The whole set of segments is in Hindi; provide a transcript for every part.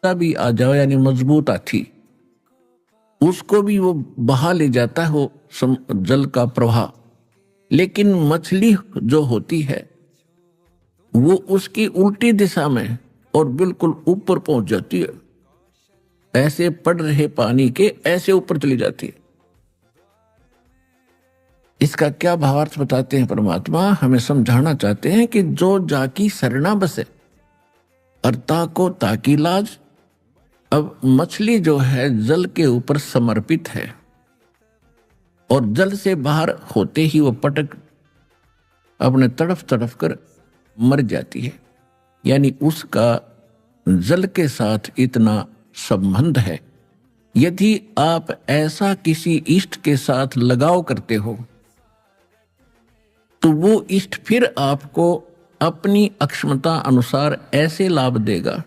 भी आ जाओ यानी मजबूत हाथी, उसको भी वो बहा ले जाता है वो जल का प्रवाह। लेकिन मछली जो होती है वो उसकी उल्टी दिशा में और बिल्कुल ऊपर पहुंच जाती है, ऐसे पड़ रहे पानी के ऐसे ऊपर चली जाती है। इसका क्या भावार्थ बताते हैं परमात्मा? हमें समझाना चाहते हैं कि जो जाकी सरना बसे अर्ता को ताकी लाज। अब मछली जो है जल के ऊपर समर्पित है और जल से बाहर होते ही वो पटक अपने तड़फ तड़फ कर मर जाती है, यानी उसका जल के साथ इतना संबंध है। यदि आप ऐसा किसी इष्ट के साथ लगाव करते हो तो वो इष्ट फिर आपको अपनी अक्षमता अनुसार ऐसे लाभ देगा,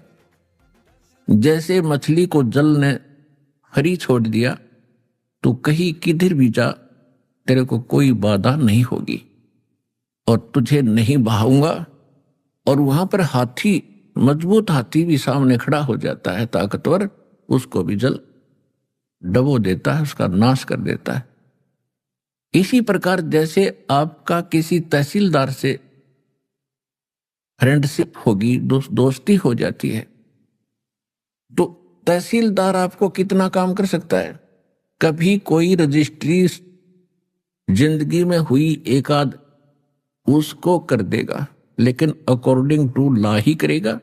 जैसे मछली को जल ने हरी छोड़ दिया तो कहीं किधर भी जा तेरे को कोई बाधा नहीं होगी और तुझे नहीं बहाऊंगा। और वहां पर हाथी, मजबूत हाथी भी सामने खड़ा हो जाता है, ताकतवर, उसको भी जल डबो देता है, उसका नाश कर देता है। इसी प्रकार जैसे आपका किसी तहसीलदार से फ्रेंडशिप होगी, दोस्ती हो जाती है, तो तहसीलदार आपको कितना काम कर सकता है? कभी कोई रजिस्ट्री जिंदगी में हुई एक आध उसको कर देगा, लेकिन अकॉर्डिंग टू लॉ ही करेगा।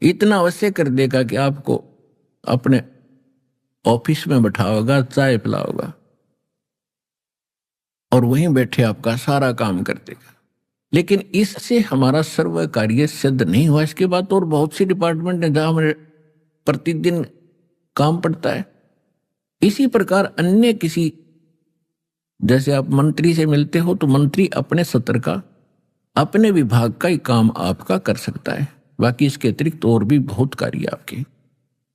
इतना अवश्य कर देगा कि आपको अपने ऑफिस में बैठाओगा, चाय पिलाओगा और वहीं बैठे आपका सारा काम कर देगा। लेकिन इससे हमारा सर्व कार्य सिद्ध नहीं हुआ। इसके बाद और बहुत सी डिपार्टमेंट है जहां हमें प्रतिदिन काम पड़ता है। इसी प्रकार अन्य किसी, जैसे आप मंत्री से मिलते हो तो मंत्री अपने सत्र का, अपने विभाग का ही काम आपका कर सकता है, बाकी इसके अतिरिक्त और भी बहुत कार्य आपके।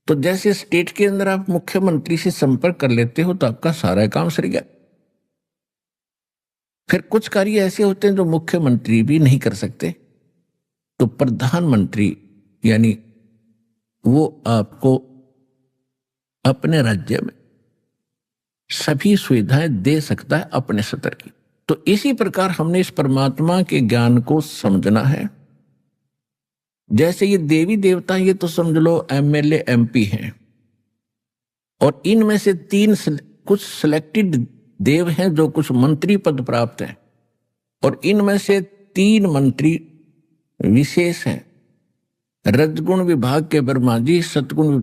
तो जैसे स्टेट के अंदर आप मुख्यमंत्री से संपर्क कर लेते हो तो आपका सारा काम सर गया। फिर कुछ कार्य ऐसे होते हैं जो मुख्यमंत्री भी नहीं कर सकते, तो प्रधानमंत्री यानी वो आपको अपने राज्य में सभी सुविधाएं दे सकता है अपने स्तर की। तो इसी प्रकार हमने इस परमात्मा के ज्ञान को समझना है। जैसे ये देवी देवता, ये तो समझ लो एमएलए एमपी हैं, और इनमें से कुछ सिलेक्टेड देव हैं जो कुछ मंत्री पद प्राप्त हैं, और इनमें से 3 मंत्री विशेष हैं। रजगुण विभाग के ब्रह्मा जी, सतगुण